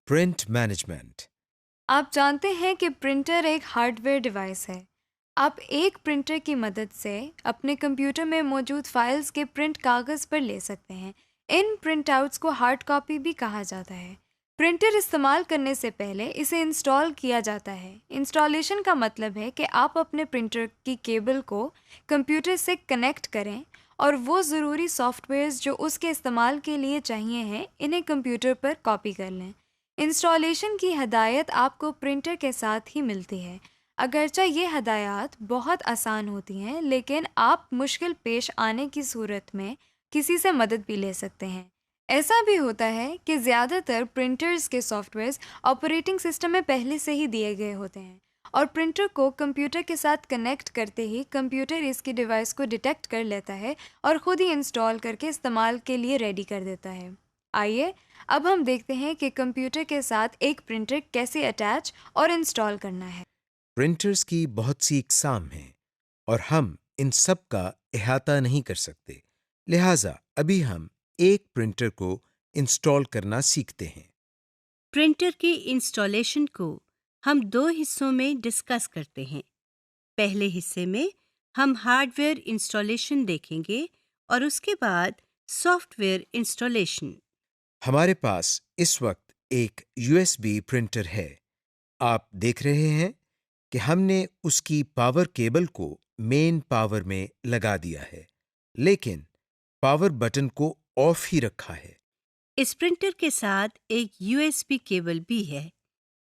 Print management. आप जानते हैं कि प्रिंटर एक हार्डवेयर डिवाइस है। आप एक प्रिंटर की मदद से अपने कंप्यूटर में मौजूद फाइल्स के प्रिंट कागज़ पर ले सकते हैं। इन प्रिंट आउट्स को हार्ड कॉपी भी कहा जाता है। प्रिंटर इस्तेमाल करने से पहले इसे इंस्टॉल किया जाता है। इंस्टॉलेशन का मतलब है कि आप अपने प्रिंटर की केबल को कंप्यूटर से कनेक्ट करें और वो ज़रूरी सॉफ्टवेयर्स जो उसके इस्तेमाल के लिए चाहिए हैं इन्हें कंप्यूटर पर कॉपी कर लें। इंस्टॉलेशन की हदायत आपको प्रिंटर के साथ ही मिलती है। अगरचे ये हदायत बहुत आसान होती हैं, लेकिन आप मुश्किल पेश आने की सूरत में किसी से मदद भी ले सकते हैं। ऐसा भी होता है कि ज़्यादातर प्रिंटर्स के सॉफ्टवेयर्स ऑपरेटिंग सिस्टम में पहले से ही दिए गए होते हैं और प्रिंटर को कंप्यूटर के साथ कनेक्ट करते ही कंप्यूटर इसकी डिवाइस को डिटेक्ट कर लेता है और ख़ुद ही इंस्टॉल करके इस्तेमाल के लिए रेडी कर देता है। आइए अब हम देखते हैं कि कंप्यूटर के साथ एक प्रिंटर कैसे अटैच और इंस्टॉल करना है। प्रिंटर्स की बहुत सी इकसाम हैं और हम इन सब का इहाता नहीं कर सकते। लिहाजा अभी हम एक प्रिंटर को इंस्टॉल करना सीखते हैं। प्रिंटर की इंस्टॉलेशन को हम दो हिस्सों में डिस्कस करते हैं। पहले हिस्से में हम हार्डवेयर इंस्टॉलेशन देखेंगे और उसके बाद सॉफ्टवेयर इंस्टॉलेशन। हमारे पास इस वक्त एक यूएसबी प्रिंटर है। आप देख रहे हैं कि हमने उसकी पावर केबल को मेन पावर में लगा दिया है, लेकिन पावर बटन को ऑफ ही रखा है। इस प्रिंटर के साथ एक यूएसबी केबल भी है।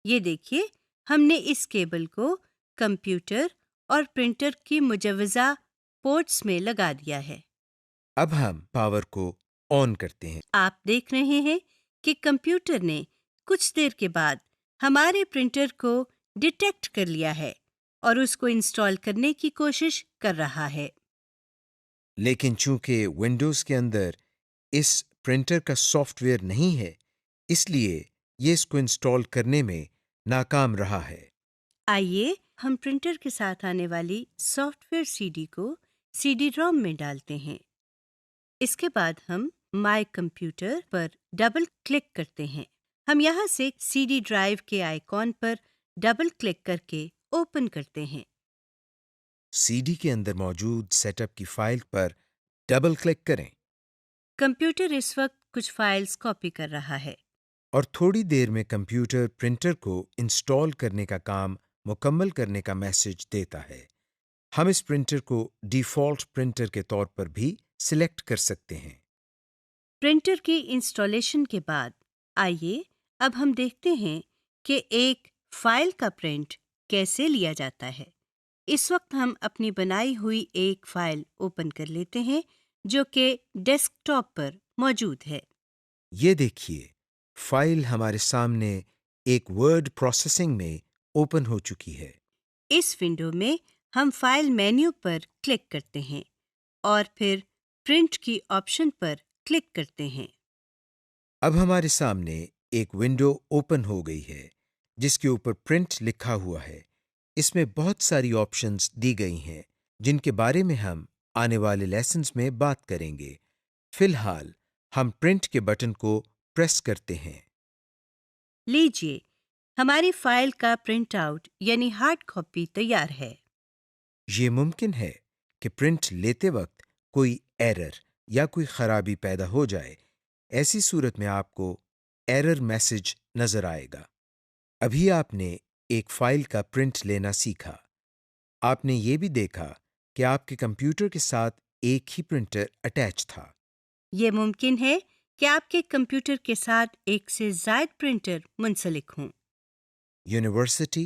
ये देखिए, हमने इस केबल को कंप्यूटर और प्रिंटर की मुजव्वजा पोर्ट्स में लगा दिया है। अब हम पावर को ऑन करते हैं। आप देख रहे हैं कि कंप्यूटर ने कुछ देर के बाद हमारे प्रिंटर को डिटेक्ट कर लिया है और उसको इंस्टॉल करने की कोशिश कर रहा है। लेकिन चूंकि विंडोज के अंदर इस प्रिंटर का सॉफ्टवेयर नहीं है, इसलिए ये इसको इंस्टॉल करने में नाकाम रहा है। आइए हम प्रिंटर के साथ आने वाली सॉफ्टवेयर सीडी को सीडी रोम में डालते हैं। इसके बाद हम माय कंप्यूटर पर डबल क्लिक करते हैं। हम यहाँ से सीडी ड्राइव के आइकॉन पर डबल क्लिक करके ओपन करते हैं। सीडी के अंदर मौजूद सेटअप की फाइल पर डबल क्लिक करें कंप्यूटर इस वक्त कुछ फाइल्स कॉपी कर रहा है। और थोड़ी देर में कंप्यूटर प्रिंटर को इंस्टॉल करने का काम मुकम्मल करने का मैसेज देता है। हम इस प्रिंटर को डिफ़ॉल्ट प्रिंटर के तौर पर भी सिलेक्ट कर सकते हैं। प्रिंटर की इंस्टॉलेशन के बाद आइए अब हम देखते हैं कि एक फाइल का प्रिंट कैसे लिया जाता है। इस वक्त हम अपनी बनाई हुई एक फाइल ओपन कर लेते हैं जो कि डेस्कटॉप पर मौजूद है। ये देखिए, फाइल हमारे सामने एक वर्ड प्रोसेसिंग में ओपन हो चुकी है। इस विंडो में हम फाइल मेन्यू पर क्लिक करते हैं और फिर प्रिंट की ऑप्शन पर क्लिक करते हैं। अब हमारे सामने एक विंडो ओपन हो गई है जिसके ऊपर प्रिंट लिखा हुआ है। इसमें बहुत सारी ऑप्शंस दी गई हैं जिनके बारे में हम आने वाले लेसन्स में बात करेंगे। फिलहाल हम प्रिंट के बटन को प्रेस करते हैं। लीजिए, हमारी फाइल का प्रिंट आउट यानी हार्ड कॉपी तैयार है। ये मुमकिन है कि प्रिंट लेते वक्त कोई एरर या कोई खराबी पैदा हो जाए। ऐसी सूरत में आपको एरर मैसेज नजर आएगा। अभी आपने एक फाइल का प्रिंट लेना सीखा। आपने ये भी देखा कि आपके कंप्यूटर के साथ एक ही प्रिंटर अटैच था। ये मुमकिन है कि आपके कंप्यूटर के साथ एक से ज़ायद प्रिंटर मुंसलिक हों। यूनिवर्सिटी,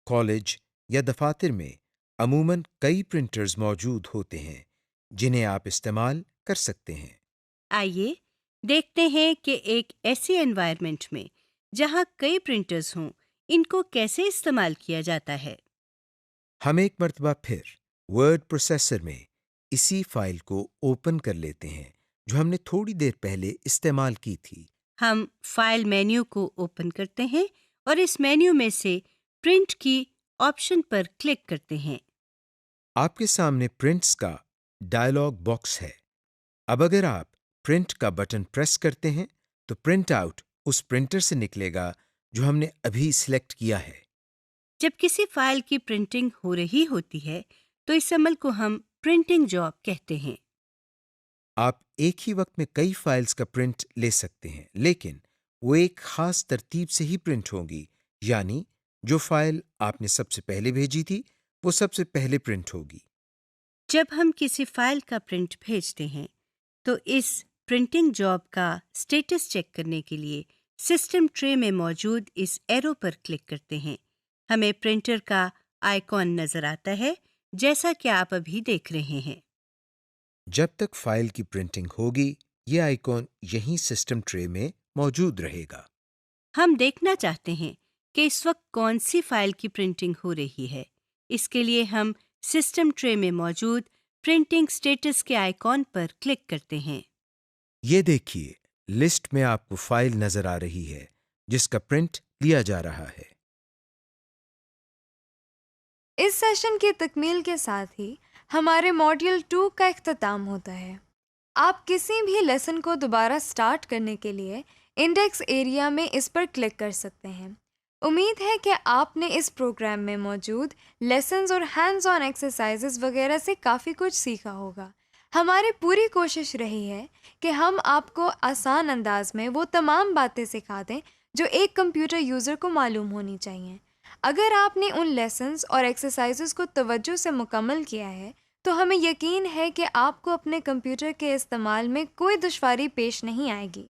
कॉलेज या दफातर में अमूमन कई प्रिंटर्स मौजूद होते हैं जिन्हें आप इस्तेमाल कर सकते हैं। आइए देखते हैं कि एक ऐसी एनवायरनमेंट में जहां कई प्रिंटर्स हों, इनको कैसे इस्तेमाल किया जाता है। हम एक मर्तबा फिर वर्ड प्रोसेसर में इसी फाइल को ओपन कर लेते हैं जो हमने थोड़ी देर पहले इस्तेमाल की थी। हम फाइल मेन्यू को ओपन करते हैं और इस मेन्यू में से प्रिंट की ऑप्शन पर क्लिक करते हैं। आपके सामने प्रिंट्स का डायलॉग बॉक्स है। अब अगर आप प्रिंट का बटन प्रेस करते हैं तो प्रिंट आउट उस प्रिंटर से निकलेगा जो हमने अभी सिलेक्ट किया है। जब किसी फाइल की प्रिंटिंग हो रही होती है तो इस अमल को हम प्रिंटिंग जॉब कहते हैं। आप एक ही वक्त में कई फाइल्स का प्रिंट ले सकते हैं, लेकिन वो एक खास तरतीब से ही प्रिंट होंगी। यानी जो फाइल आपने सबसे पहले भेजी थी, वो सबसे पहले प्रिंट होगी। जब हम किसी फाइल का प्रिंट भेजते हैं तो इस प्रिंटिंग जॉब का स्टेटस चेक करने के लिए सिस्टम ट्रे में मौजूद इस एरो पर क्लिक करते हैं। हमें प्रिंटर का आइकॉन नजर आता है, जैसा कि आप अभी देख रहे हैं। जब तक फाइल की प्रिंटिंग होगी, ये आइकॉन यहीं सिस्टम ट्रे में मौजूद रहेगा। हम देखना चाहते हैं कि इस वक्त कौन सी फाइल की प्रिंटिंग हो रही है। इसके लिए हम सिस्टम ट्रे में मौजूद प्रिंटिंग स्टेटस के आइकॉन पर क्लिक करते हैं। ये देखिए, लिस्ट में आपको फाइल नजर आ रही है जिसका प्रिंट लिया जा रहा है। इस सेशन की तकमील के साथ ही हमारे मॉड्यूल 2 का इख्तिताम होता है। आप किसी भी लेसन को दोबारा स्टार्ट करने के लिए इंडेक्स एरिया में इस पर क्लिक कर सकते हैं। उम्मीद है कि आपने इस प्रोग्राम में मौजूद लेसन्स और हैंड्स ऑन एक्सरसाइजेस वगैरह से काफ़ी कुछ सीखा होगा। हमारी पूरी कोशिश रही है कि हम आपको आसान अंदाज में वो तमाम बातें सिखा दें जो एक कंप्यूटर यूज़र को मालूम होनी चाहिए। अगर आपने उन लेसन्स और एक्सरसाइजेस को तवज्जो से मुकम्मल किया है तो हमें यकीन है कि आपको अपने कंप्यूटर के इस्तेमाल में कोई दुश्वारी पेश नहीं आएगी।